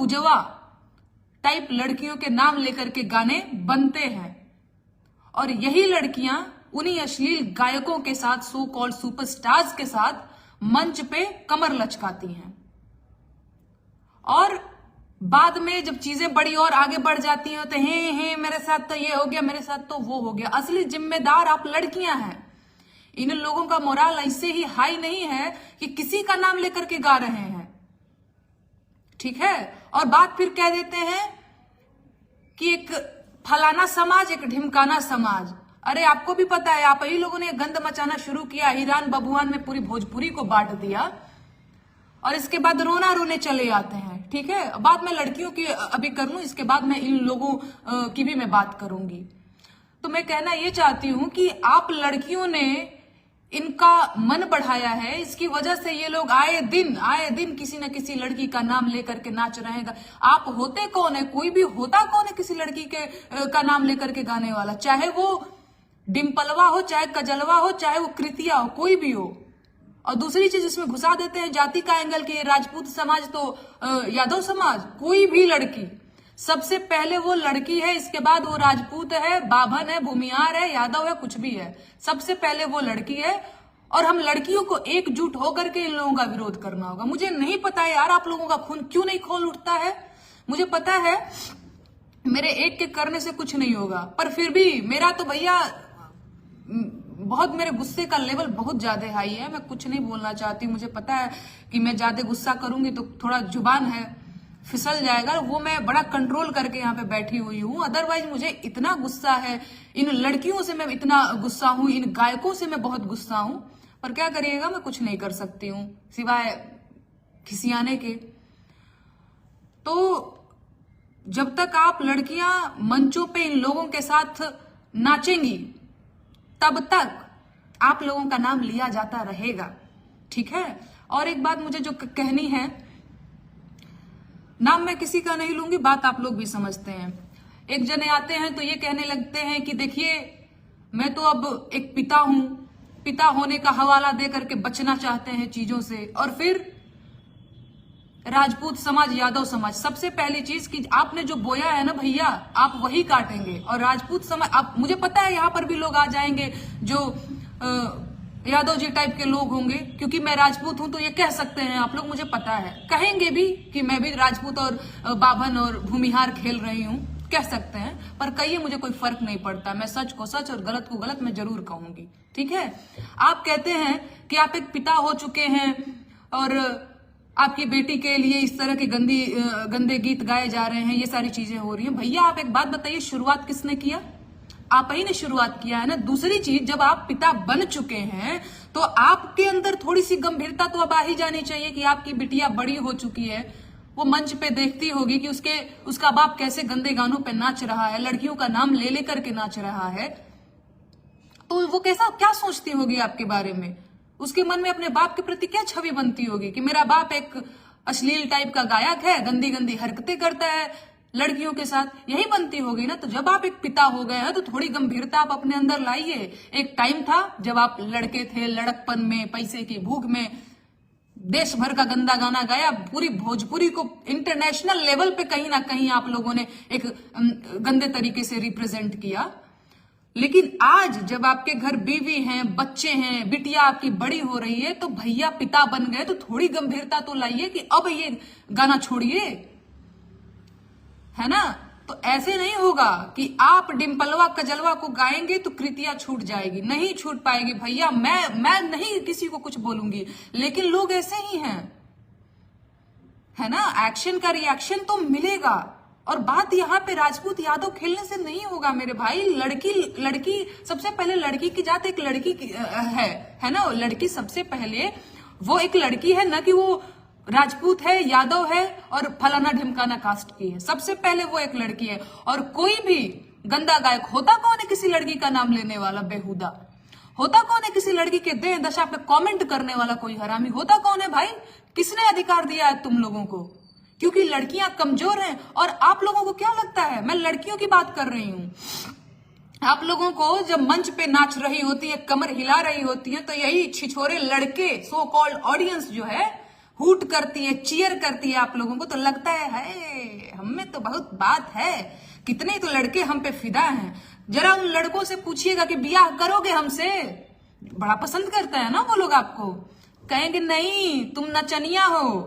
पुजवा type लड़कियों के नाम लेकर के गाने बनते हैं और यही लड़कियां उन्हीं अश्लील गायकों के साथ, सो कॉल्ड सुपरस्टार्स के साथ मंच पे कमर लचकाती हैं। और बाद में जब चीजें बड़ी और आगे बढ़ जाती हैं तो हे मेरे साथ तो ये हो गया, मेरे साथ तो वो हो गया। असली जिम्मेदार आप लड़कियां हैं। इन लोगों का मोराल ऐसे ही हाई नहीं है कि किसी का नाम लेकर के गा रहे हैं, ठीक है। और बात फिर कह देते हैं कि एक फलाना समाज, एक ढिमकाना समाज। अरे आपको भी पता है, आप ही लोगों ने गंद मचाना शुरू किया, हीरान बबुआन में पूरी भोजपुरी को बांट दिया और इसके बाद रोना रोने चले आते हैं, ठीक है। बाद में लड़कियों की अभी कर लूं, इसके बाद मैं इन लोगों की भी मैं बात करूंगी। तो मैं कहना ये चाहती हूं कि आप लड़कियों ने इनका मन बढ़ाया है, इसकी वजह से ये लोग आए दिन किसी न किसी लड़की का नाम लेकर के नाच रहे हैं। आप होते कौन है? कोई भी होता कौन है किसी लड़की का नाम लेकर के गाने वाला? चाहे वो डिम्पलवा हो, चाहे कजलवा हो, चाहे वो कृतिया हो, कोई भी हो। और दूसरी चीज इसमें घुसा देते हैं जाति का एंगल की राजपूत समाज तो यादव समाज। कोई भी लड़की, सबसे पहले वो लड़की है, इसके बाद वो राजपूत है, बाभन है, भूमिहार है, यादव है, कुछ भी है, सबसे पहले वो लड़की है। और हम लड़कियों को एकजुट होकर के इन लोगों का विरोध करना होगा। मुझे नहीं पता है यार आप लोगों का खून क्यों नहीं खोल उठता है। मुझे पता है मेरे एक के करने से कुछ नहीं होगा, पर फिर भी मेरा तो भैया बहुत, मेरे गुस्से का लेवल बहुत ज्यादा हाई है। मैं कुछ नहीं बोलना चाहती, मुझे पता है कि मैं ज्यादा गुस्सा करूंगी तो थोड़ा जुबान है फिसल जाएगा, वो मैं बड़ा कंट्रोल करके यहाँ पे बैठी हुई हूँ। अदरवाइज मुझे इतना गुस्सा है, इन लड़कियों से मैं इतना गुस्सा हूँ, इन गायकों से मैं बहुत गुस्सा हूँ, पर क्या करिएगा, मैं कुछ नहीं कर सकती हूँ सिवाय खिसियाने के। तो जब तक आप लड़कियां मंचों पे इन लोगों के साथ नाचेंगी तब तक आप लोगों का नाम लिया जाता रहेगा, ठीक है। और एक बात मुझे जो कहनी है, नाम मैं किसी का नहीं लूंगी, बात आप लोग भी समझते हैं। एक जने आते हैं तो ये कहने लगते हैं कि देखिए मैं तो अब एक पिता हूं, पिता होने का हवाला दे करके बचना चाहते हैं चीजों से। और फिर राजपूत समाज, यादव समाज, सबसे पहली चीज कि आपने जो बोया है ना भैया, आप वही काटेंगे। और राजपूत समाज, आप, मुझे पता है यहाँ पर भी लोग आ जाएंगे जो यादव जी टाइप के लोग होंगे, क्योंकि मैं राजपूत हूं तो ये कह सकते हैं आप लोग, मुझे पता है, कहेंगे भी कि मैं भी राजपूत और बाभन और भूमिहार खेल रही हूं, कह सकते हैं, पर कहिए मुझे कोई फर्क नहीं पड़ता। मैं सच को सच और गलत को गलत मैं जरूर कहूंगी, ठीक है। आप कहते हैं कि आप एक पिता हो चुके हैं और आपकी बेटी के लिए इस तरह के गंदे गीत गाए जा रहे हैं, ये सारी चीजें हो रही हैं। भैया आप एक बात बताइए, शुरुआत किसने किया? आप ही ने शुरुआत किया है ना। दूसरी चीज, जब आप पिता बन चुके हैं तो आपके अंदर थोड़ी सी गंभीरता तो अब आ ही जानी चाहिए कि आपकी बिटिया बड़ी हो चुकी है, वो मंच पे देखती होगी कि उसका बाप कैसे गंदे गानों पे नाच रहा है, लड़कियों का नाम ले लेकर के नाच रहा है, तो वो क्या सोचती होगी आपके बारे में? उसके मन में अपने बाप के प्रति क्या छवि बनती होगी कि मेरा बाप एक अश्लील टाइप का गायक है, गंदी गंदी हरकतें करता है लड़कियों के साथ, यही बनती होगी ना। तो जब आप एक पिता हो गए हैं तो थोड़ी गंभीरता आप अपने अंदर लाइए। एक टाइम था जब आप लड़के थे, लड़कपन में, पैसे की भूख में देश भर का गंदा गाना गाया, पूरी भोजपुरी को इंटरनेशनल लेवल पे कहीं ना कहीं आप लोगों ने एक गंदे तरीके से रिप्रेजेंट किया। लेकिन आज जब आपके घर बीवी हैं, बच्चे हैं, बिटिया आपकी बड़ी हो रही है, तो भैया पिता बन गए तो थोड़ी गंभीरता तो लाइए कि अब ये गाना छोड़िए, है ना। तो ऐसे नहीं होगा कि आप डिम्पलवा कजलवा को गाएंगे तो कृतिया छूट जाएगी, नहीं छूट पाएगी भैया। मैं नहीं किसी को कुछ बोलूंगी, लेकिन लोग ऐसे ही हैं, है ना। एक्शन का रिएक्शन तो मिलेगा। और बात यहाँ पे राजपूत यादव खेलने से नहीं होगा मेरे भाई। लड़की सबसे पहले, लड़की की जात एक लड़की की है ना। लड़की सबसे पहले वो एक लड़की है, ना कि वो राजपूत है, यादव है और फलाना ढिमकाना कास्ट की है। सबसे पहले वो एक लड़की है। और कोई भी गंदा गायक होता कौन है किसी लड़की का नाम लेने वाला बेहुदा? होता कौन है किसी लड़की के देह दशा पे कमेंट करने वाला कोई हरामी? होता कौन है भाई? किसने अधिकार दिया है तुम लोगों को? क्योंकि लड़कियां कमजोर हैं। और आप लोगों को क्या लगता है, मैं लड़कियों की बात कर रही हूं, आप लोगों को जब मंच पे नाच रही होती है, कमर हिला रही होती है, तो यही छिछोरे लड़के, सो कॉल्ड ऑडियंस जो है, हूट करती है, चीयर करती है आप लोगों को, तो लगता है हम में तो बहुत बात है, कितने तो लड़के हम पे फिदा हैं। जरा उन लड़कों से पूछिएगा कि ब्याह करोगे हमसे, बड़ा पसंद करता है ना वो लोग आपको। कहेंगे नहीं तुम नचनिया हो,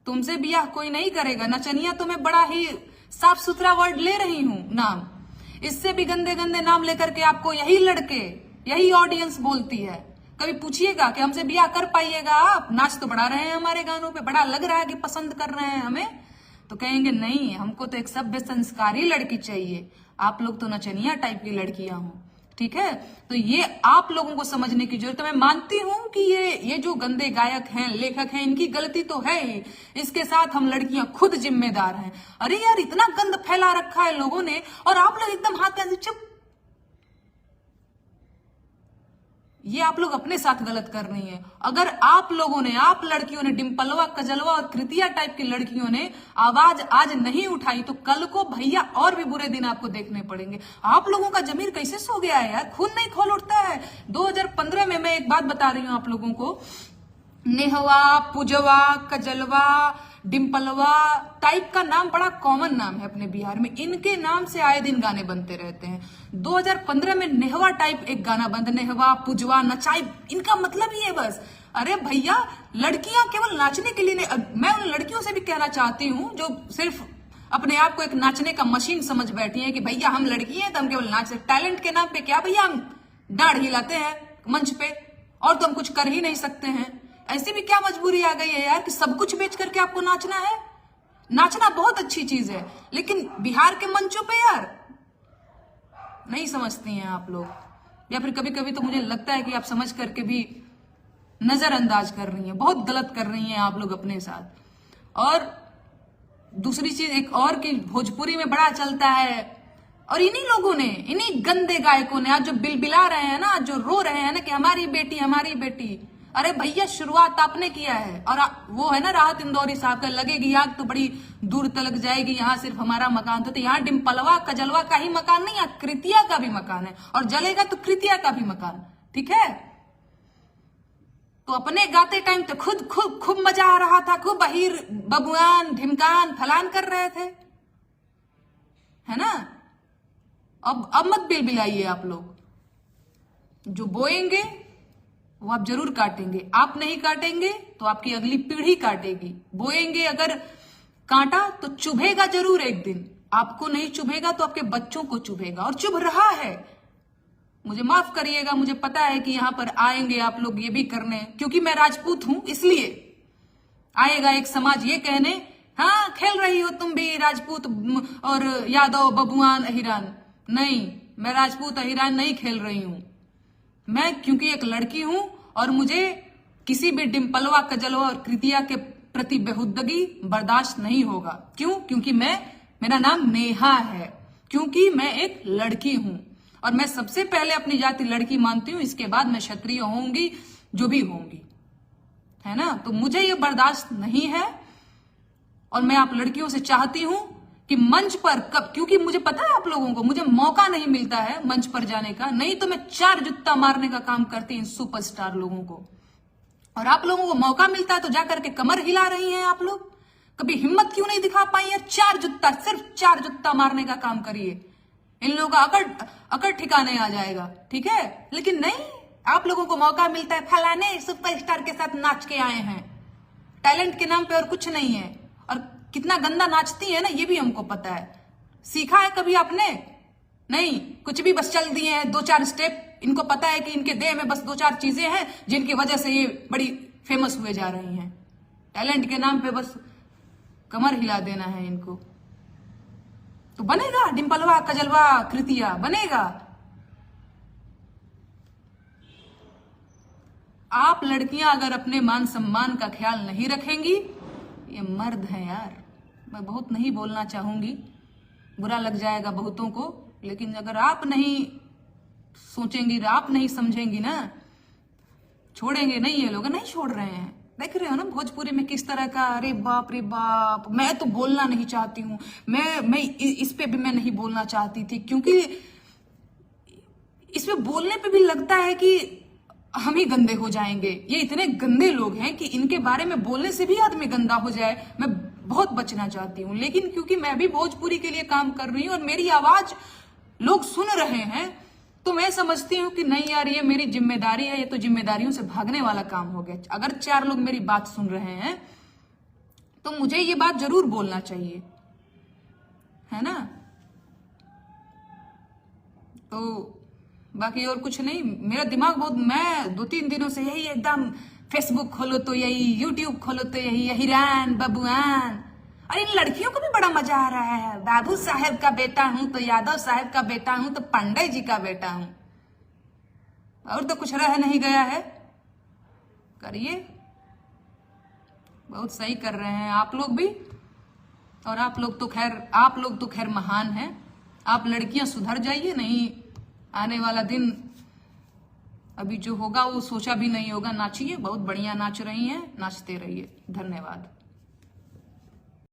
तुमसे ब्याह कोई नहीं करेगा। नचनिया तो मैं बड़ा ही साफ सुथरा वर्ड ले रही हूं नाम, इससे भी गंदे गंदे नाम लेकर के आपको यही लड़के, यही ऑडियंस बोलती है। कभी पूछिएगा कि हमसे ब्याह कर पाइएगा आप, नाच तो बढ़ा रहे हैं हमारे गानों पे, बड़ा लग रहा है कि पसंद कर रहे हैं हमें, तो कहेंगे नहीं हमको तो एक सभ्य संस्कारी लड़की चाहिए, आप लोग तो नचनिया टाइप की लड़कियां हो। ठीक है, तो ये आप लोगों को समझने की जरूरत है। मैं मानती हूं कि ये जो गंदे गायक हैं, लेखक हैं, इनकी गलती तो है ही, इसके साथ हम लड़कियां खुद जिम्मेदार हैं। अरे यार इतना गंद फैला रखा है लोगों ने, और आप लोग एकदम हाथ में चुप। ये आप लोग अपने साथ गलत कर रही हैं। अगर आप लोगों ने, आप लड़कियों ने, डिम्पलवा, कजलवा और कृतिया टाइप की लड़कियों ने आवाज आज नहीं उठाई, तो कल को भैया और भी बुरे दिन आपको देखने पड़ेंगे। आप लोगों का जमीर कैसे सो गया है यार, खून नहीं खोल उठता है। 2015 में मैं एक बात बता रही हूं आप लोगों को, नेहवा, पूजवा, कजलवा, डिम्पलवा टाइप का नाम बड़ा कॉमन नाम है अपने बिहार में, इनके नाम से आए दिन गाने बनते रहते हैं। 2015 में नेहवा टाइप एक गाना बंद, नेहवा, पूजवा, नचाई, इनका मतलब ही है बस। अरे भैया लड़कियां केवल नाचने के लिए नहीं, मैं उन लड़कियों से भी कहना चाहती हूं जो सिर्फ अपने आप को एक नाचने का मशीन समझ बैठी है कि भैया हम लड़की हैं तो हम केवल नाच, टैलेंट के नाम पे क्या भैया हम डाढ़ हिलाते हैं मंच पे, और तो हम कुछ कर ही नहीं सकते हैं। ऐसी भी क्या मजबूरी आ गई है यार कि सब कुछ बेच करके आपको नाचना है। नाचना बहुत अच्छी चीज है, लेकिन बिहार के मंचों पे यार नहीं समझती हैं आप लोग, या फिर कभी कभी तो मुझे लगता है कि आप समझ करके भी नजरअंदाज कर रही हैं, बहुत गलत कर रही हैं आप लोग अपने साथ। और दूसरी चीज एक और कि भोजपुरी में बड़ा चलता है, और इन्हीं लोगों ने, इन्हीं गंदे गायकों ने आज जो बिलबिला रहे हैं ना, जो रो रहे हैं ना कि हमारी बेटी हमारी बेटी, अरे भैया शुरुआत आपने किया है। और वो है ना राहत इंदौरी साहब का, लगेगी आग तो बड़ी दूर तलक जाएगी, यहाँ सिर्फ हमारा मकान तो यहाँ डिम्पलवा, कजलवा का ही मकान नहीं, यहाँ कृतिया का भी मकान है, और जलेगा तो कृतिया का भी मकान। ठीक है, तो अपने गाते टाइम तो खुद खूब मजा आ रहा था, खूब बहिर बबुआन ढिमकान फलान कर रहे थे, है ना। अब मत बिलबिलाइए आप लोग, जो बोएंगे वो आप जरूर काटेंगे, आप नहीं काटेंगे तो आपकी अगली पीढ़ी काटेगी। बोएंगे अगर काटा तो चुभेगा जरूर एक दिन, आपको नहीं चुभेगा तो आपके बच्चों को चुभेगा, और चुभ रहा है। मुझे माफ करिएगा, मुझे पता है कि यहां पर आएंगे आप लोग ये भी करने, क्योंकि मैं राजपूत हूं इसलिए आएगा एक समाज ये कहने, हाँ खेल रही हो तुम भी राजपूत और यादव बबुआन अहिरान। नहीं, मैं राजपूत अहिरान नहीं खेल रही हूं, मैं क्योंकि एक लड़की हूं और मुझे किसी भी डिम्पलवा, कजलवा और कृतिया के प्रति बेहुदगी बर्दाश्त नहीं होगा। क्यों? क्योंकि मेरा नाम नेहा है, क्योंकि मैं एक लड़की हूं, और मैं सबसे पहले अपनी जाति लड़की मानती हूं, इसके बाद मैं क्षत्रिय होंगी, जो भी होंगी, है ना। तो मुझे ये बर्दाश्त नहीं है, और मैं आप लड़कियों से चाहती हूं कि मंच पर कब, क्योंकि मुझे पता है आप लोगों को मुझे मौका नहीं मिलता है मंच पर जाने का, नहीं तो मैं 4 जुत्ता मारने का काम करती इन सुपरस्टार लोगों को, और आप लोगों को मौका मिलता है तो जाकर के कमर हिला रही हैं आप लोग। कभी हिम्मत क्यों नहीं दिखा पाई है? 4 जुत्ता, सिर्फ 4 जुत्ता मारने का काम करिए, इन लोगों का अकड़ ठिकाने आ जाएगा। ठीक है, लेकिन नहीं, आप लोगों को मौका मिलता है, फलाने सुपरस्टार के साथ नाच के आए हैं, टैलेंट के नाम पे और कुछ नहीं है। और कितना गंदा नाचती है ना, ये भी हमको पता है। सीखा है कभी आपने? नहीं, कुछ भी बस चल दिए हैं 2-4 स्टेप। इनको पता है कि इनके देह में बस 2-4 चीजें हैं जिनकी वजह से ये बड़ी फेमस हुए जा रही हैं। टैलेंट के नाम पे बस कमर हिला देना है इनको, तो बनेगा डिम्पलवा, कजलवा, कृतिया बनेगा। आप लड़कियां अगर अपने मान सम्मान का ख्याल नहीं रखेंगी, ये मर्द हैं यार, मैं बहुत नहीं बोलना चाहूंगी, बुरा लग जाएगा बहुतों को, लेकिन अगर आप नहीं सोचेंगी, आप नहीं समझेंगी ना, छोड़ेंगे नहीं, ये लोग नहीं छोड़ रहे हैं। देख रहे हो ना भोजपुरी में किस तरह का, अरे बाप रे बाप, मैं तो बोलना नहीं चाहती हूँ, मैं इस पे भी मैं नहीं बोलना चाहती थी, क्योंकि इस पे बोलने पे भी लगता है कि हम ही गंदे हो जाएंगे। ये इतने गंदे लोग हैं कि इनके बारे में बोलने से भी आदमी गंदा हो जाए। मैं बहुत बचना चाहती हूँ, लेकिन क्योंकि मैं भी भोजपुरी के लिए काम कर रही हूँ और मेरी आवाज लोग सुन रहे हैं, तो मैं समझती हूँ कि नहीं यार, ये मेरी जिम्मेदारी है। ये तो जिम्मेदारियों से भागने वाला काम हो गया। अगर 4 लोग मेरी बात सुन रहे हैं तो मुझे ये बात जरूर बोलना चाहिए, है ना। तो बाकी और कुछ नहीं, मेरा दिमाग बहुत, मैं 2-3 दिनों से यही एकदम, फेसबुक खोलो तो यही, यूट्यूब खोलो तो यही, हिरान बबुआन। और इन लड़कियों को भी बड़ा मजा आ रहा है। बाबू साहेब का बेटा हूं तो यादव साहेब का बेटा हूं तो पांडे जी का बेटा हूं, और तो कुछ रह नहीं गया है। करिए, बहुत सही कर रहे हैं आप लोग भी। और आप लोग तो खैर महान हैं। आप लड़कियां सुधर जाइए, नहीं आने वाला दिन अभी जो होगा वो सोचा भी नहीं होगा। नाचिए, बहुत बढ़िया नाच रही हैं, नाचते रहिए। धन्यवाद।